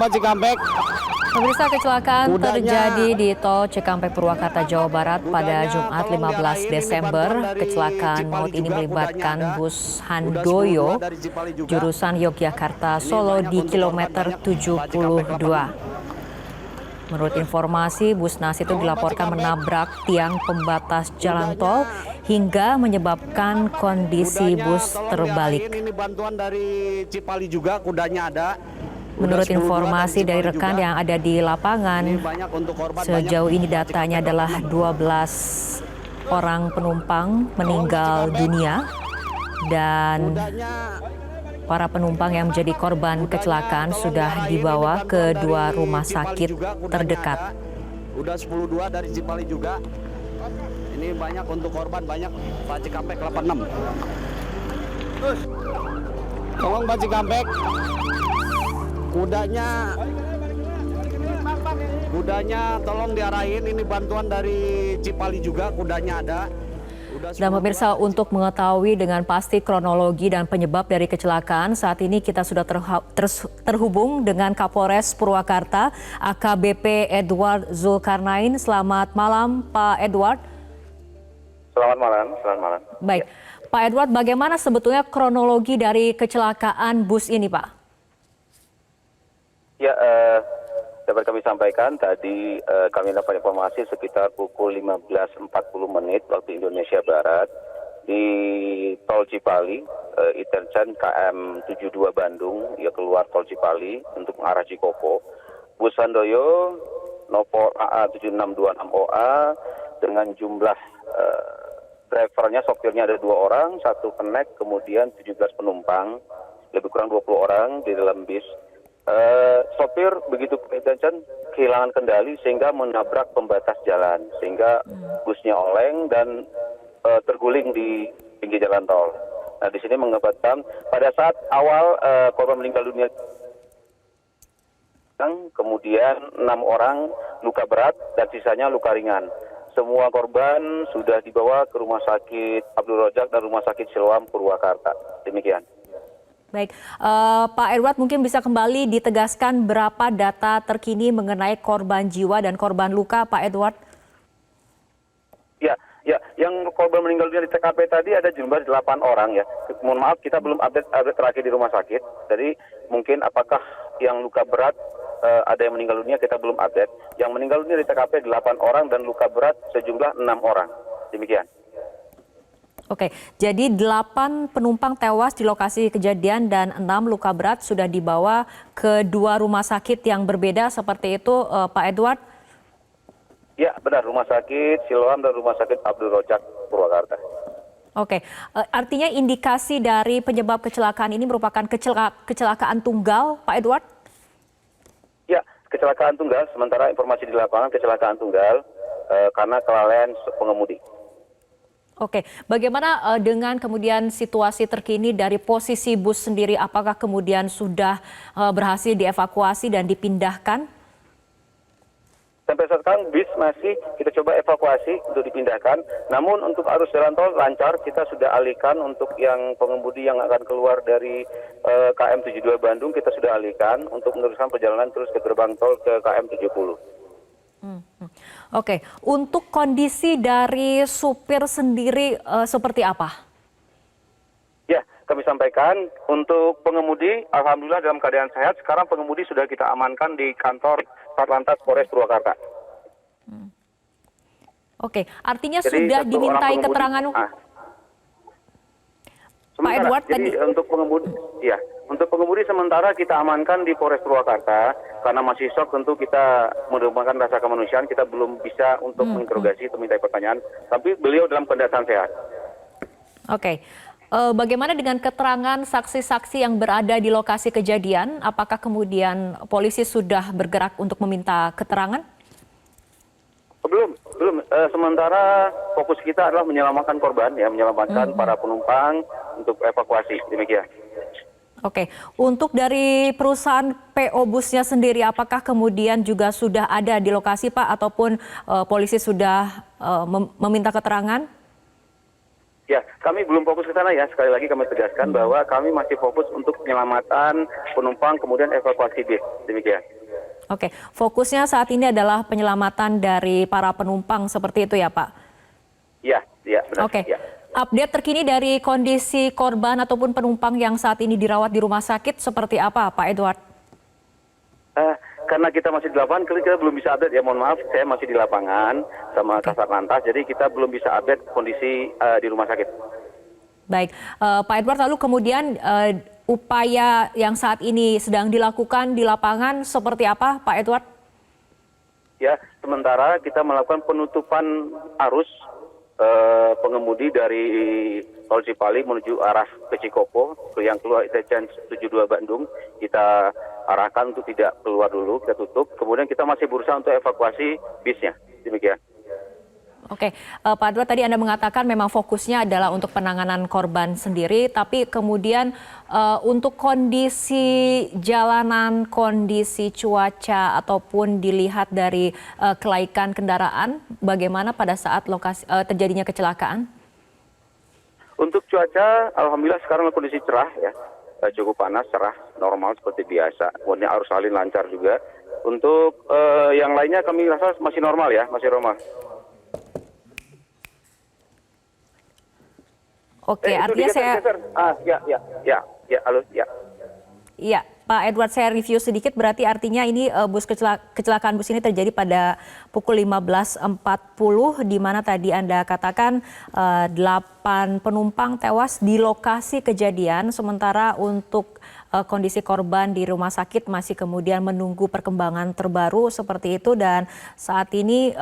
Pak Cikampek. Pemirsa, kecelakaan terjadi di tol Cikampek Purwakarta, Jawa Barat pada Jumat 15 Desember. Kecelakaan maut ini melibatkan bus Handoyo jurusan Yogyakarta Solo di kilometer 72. Menurut informasi, bus NAS itu dilaporkan menabrak tiang pembatas jalan tol hingga menyebabkan kondisi bus terbalik. Ini bantuan dari Cipali juga, kudanya ada. Menurut informasi dari rekan yang ada di lapangan, sejauh ini datanya adalah 12 orang penumpang meninggal dunia dan para penumpang yang menjadi korban kecelakaan sudah dibawa ke dua rumah sakit terdekat. Udah 10-2 dari Cipali juga. Ini banyak untuk korban, banyak. Pak Cikampek 86. Tolong Pak Cikampek. Kudanya tolong diarahin, ini bantuan dari Cipali juga, kudanya ada. Dan pemirsa, untuk mengetahui dengan pasti kronologi dan penyebab dari kecelakaan, saat ini kita sudah terhubung dengan Kapolres Purwakarta, AKBP Edward Zulkarnain. Selamat malam, Pak Edward. Selamat malam. Baik, Pak Edward, bagaimana sebetulnya kronologi dari kecelakaan bus ini, Pak? Ya, dapat kami sampaikan tadi kami dapat informasi sekitar pukul 15.40 waktu Indonesia Barat di Tol Cipali, interchange KM 72 Bandung, ya keluar Tol Cipali untuk mengarah Cikopo. Bus Handoyo nomor AA 7626OA dengan jumlah drivernya, sopirnya ada 2 orang, 1 kenek, kemudian 17 penumpang, lebih kurang 20 orang di dalam bis. Sopir begitu kehilangan kendali sehingga menabrak pembatas jalan, sehingga busnya oleng dan terguling di pinggir jalan tol. Nah, di sini mengakibatkan pada saat awal korban meninggal dunia, kemudian 6 orang luka berat dan sisanya luka ringan. Semua korban sudah dibawa ke Rumah Sakit Abdul Rojak dan Rumah Sakit Siloam Purwakarta. Demikian. Baik, Pak Edward, mungkin bisa kembali ditegaskan berapa data terkini mengenai korban jiwa dan korban luka, Pak Edward? Ya, yang korban meninggal dunia di TKP tadi ada jumlah 8 orang ya. Mohon maaf, kita belum update terakhir di rumah sakit. Jadi mungkin apakah yang luka berat ada yang meninggal dunia, kita belum update. Yang meninggal dunia di TKP 8 orang dan luka berat sejumlah 6 orang. Demikian. Oke, jadi 8 penumpang tewas di lokasi kejadian dan 6 luka berat sudah dibawa ke 2 rumah sakit yang berbeda seperti itu, Pak Edward? Ya, benar. Rumah Sakit Siloam dan Rumah Sakit Abdul Rojak Purwakarta. Oke, artinya indikasi dari penyebab kecelakaan ini merupakan kecelakaan tunggal, Pak Edward? Ya, kecelakaan tunggal. Sementara informasi di lapangan kecelakaan tunggal karena kelalaian pengemudi. Oke, bagaimana dengan kemudian situasi terkini dari posisi bus sendiri? Apakah kemudian sudah berhasil dievakuasi dan dipindahkan? Sampai sekarang bis masih kita coba evakuasi untuk dipindahkan. Namun untuk arus jalan tol lancar, kita sudah alihkan untuk yang pengemudi yang akan keluar dari KM 72 Bandung, kita sudah alihkan untuk meneruskan perjalanan terus ke gerbang tol ke KM 70. Oke, untuk kondisi dari supir sendiri seperti apa? Ya, kami sampaikan untuk pengemudi, alhamdulillah dalam keadaan sehat. Sekarang pengemudi sudah kita amankan di kantor Satlantas Polres Purwakarta. Oke, artinya Jadi, sudah dimintai pengemudi, keterangan. Pak Edward jadi tadi. Untuk pengemudi sementara kita amankan di Polres Purwakarta karena masih shock, tentu kita merupakan rasa kemanusiaan, kita belum bisa untuk menginterogasi atau minta pertanyaan, tapi beliau dalam keadaan sehat. Oke. Bagaimana dengan keterangan saksi-saksi yang berada di lokasi kejadian? Apakah kemudian polisi sudah bergerak untuk meminta keterangan? Belum. Sementara fokus kita adalah menyelamatkan korban, ya, menyelamatkan para penumpang untuk evakuasi. Demikian. Oke, untuk dari perusahaan PO busnya sendiri, apakah kemudian juga sudah ada di lokasi, Pak, ataupun polisi sudah meminta keterangan? Ya, kami belum fokus ke sana ya. Sekali lagi kami tegaskan bahwa kami masih fokus untuk penyelamatan penumpang kemudian evakuasi bis. Demikian. Oke, fokusnya saat ini adalah penyelamatan dari para penumpang seperti itu ya Pak? Ya, benar. Oke, Ya. update terkini dari kondisi korban ataupun penumpang yang saat ini dirawat di rumah sakit seperti apa Pak Edward? Karena kita masih di lapangan, kita belum bisa update ya. Mohon maaf, saya masih di lapangan sama Kasat Lantas, jadi kita belum bisa update kondisi di rumah sakit. Baik, Pak Edward, lalu kemudian upaya yang saat ini sedang dilakukan di lapangan seperti apa Pak Edward? Ya, sementara kita melakukan penutupan arus pengemudi dari Tol Cipali menuju arah ke Cikopo, yang keluar interchange 72 Bandung, kita arahkan untuk tidak keluar dulu, kita tutup. Kemudian kita masih berusaha untuk evakuasi bisnya. Demikian. Oke, Pak Edward, tadi Anda mengatakan memang fokusnya adalah untuk penanganan korban sendiri, tapi kemudian untuk kondisi jalanan, kondisi cuaca, ataupun dilihat dari kelaikan kendaraan, bagaimana pada saat lokasi terjadinya kecelakaan? Untuk cuaca, alhamdulillah sekarang kondisi cerah ya, cukup panas, cerah, normal seperti biasa. Kemudian arus salin lancar juga. Untuk yang lainnya kami rasa masih normal ya, masih normal. Oke, artinya saya... Halo, ya. Iya, Pak Edward, saya review sedikit, berarti artinya ini kecelakaan bus ini terjadi pada pukul 15.40, di mana tadi Anda katakan 8 penumpang tewas di lokasi kejadian, sementara untuk kondisi korban di rumah sakit masih kemudian menunggu perkembangan terbaru seperti itu, dan saat ini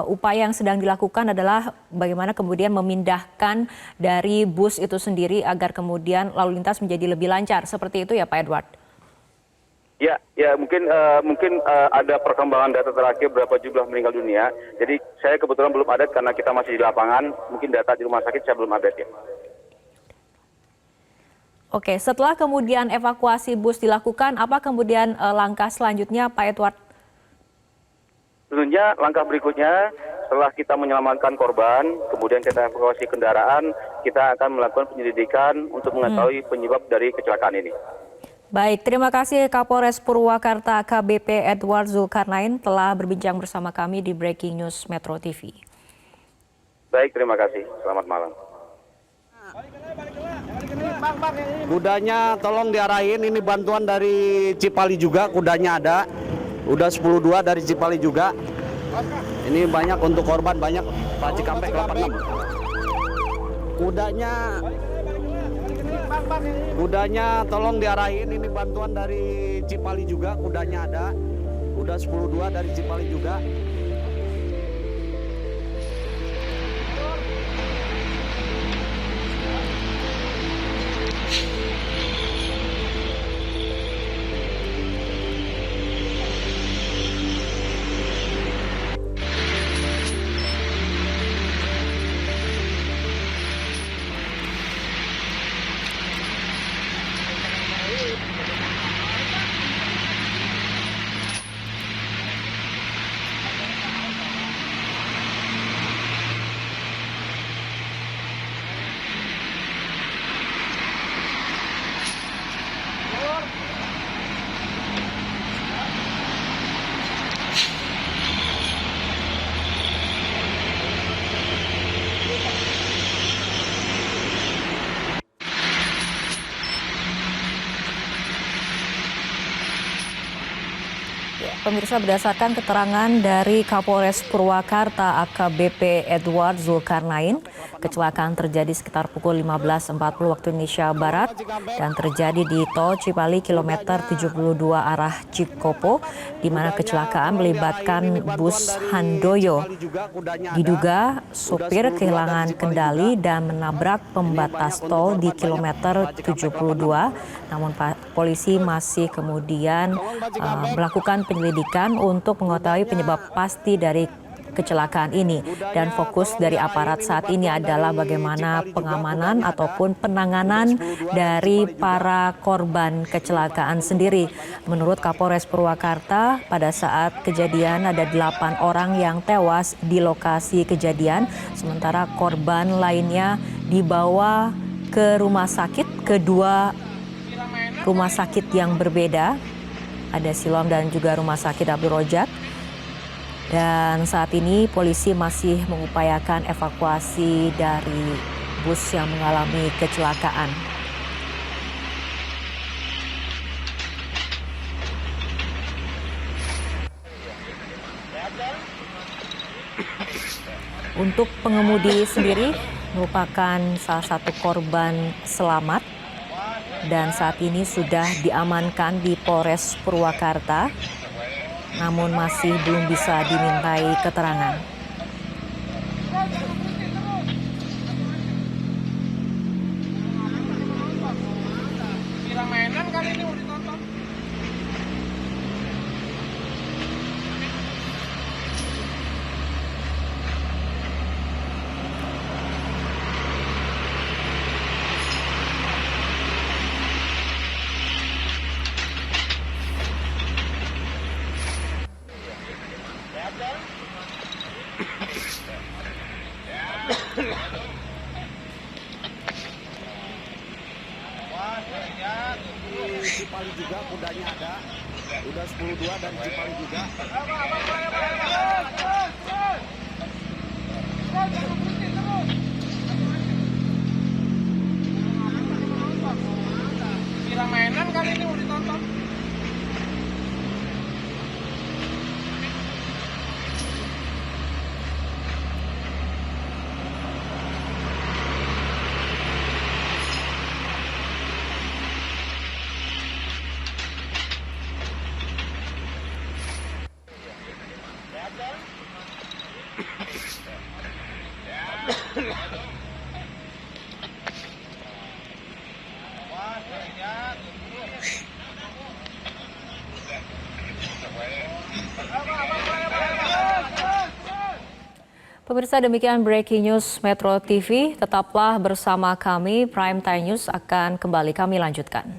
upaya yang sedang dilakukan adalah bagaimana kemudian memindahkan dari bus itu sendiri agar kemudian lalu lintas menjadi lebih lancar. Seperti itu ya Pak Edward? Ya mungkin ada perkembangan data terakhir berapa jumlah meninggal dunia. Jadi saya kebetulan belum ada karena kita masih di lapangan. Mungkin data di rumah sakit saya belum update ya. Oke, setelah kemudian evakuasi bus dilakukan, apa kemudian langkah selanjutnya Pak Edward? Tentunya langkah berikutnya setelah kita menyelamatkan korban, kemudian kita evakuasi kendaraan, kita akan melakukan penyelidikan untuk mengetahui penyebab dari kecelakaan ini. Baik, terima kasih Kapolres Purwakarta AKBP Edward Zulkarnain telah berbincang bersama kami di Breaking News Metro TV. Baik, terima kasih. Selamat malam. Kudanya tolong diarahin, ini bantuan dari Cipali juga, kudanya ada. Udah 10-2 dari Cipali juga. Ini banyak untuk korban, banyak. Pak Cikampek 86. Kudanya tolong diarahin, ini bantuan dari Cipali juga, kudanya ada. Udah 10-2 dari Cipali juga. Pemirsa, berdasarkan keterangan dari Kapolres Purwakarta AKBP Edward Zulkarnain, kecelakaan terjadi sekitar pukul 15.40 waktu Indonesia Barat dan terjadi di Tol Cipali kilometer 72 arah Cikopo, di mana kecelakaan melibatkan bus Handoyo. Diduga supir kehilangan kendali dan menabrak pembatas tol di kilometer 72, namun polisi masih kemudian melakukan penyelidikan untuk mengetahui penyebab pasti dari kecelakaan ini, dan fokus dari aparat saat ini adalah bagaimana pengamanan ataupun penanganan dari para korban kecelakaan sendiri. Menurut Kapolres Purwakarta, pada saat kejadian ada 8 orang yang tewas di lokasi kejadian, sementara korban lainnya dibawa ke rumah sakit, kedua rumah sakit yang berbeda. Ada Siloam dan juga rumah sakit Abdul Rojak. Dan saat ini polisi masih mengupayakan evakuasi dari bus yang mengalami kecelakaan. Untuk pengemudi sendiri merupakan salah satu korban selamat dan saat ini sudah diamankan di Polres Purwakarta, namun masih belum bisa dimintai keterangan. Film mainan kali ini mau ditonton. Cipali juga kudanya ada. Udah 10-2 dari Cipali juga. Film mainan kali ini mau ditonton. Pemirsa, demikian breaking news Metro TV. Tetaplah bersama kami, Prime Time News akan kembali kami lanjutkan.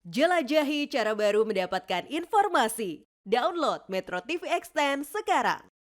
Jelajahi cara baru mendapatkan informasi. Download Metro TV Extend sekarang.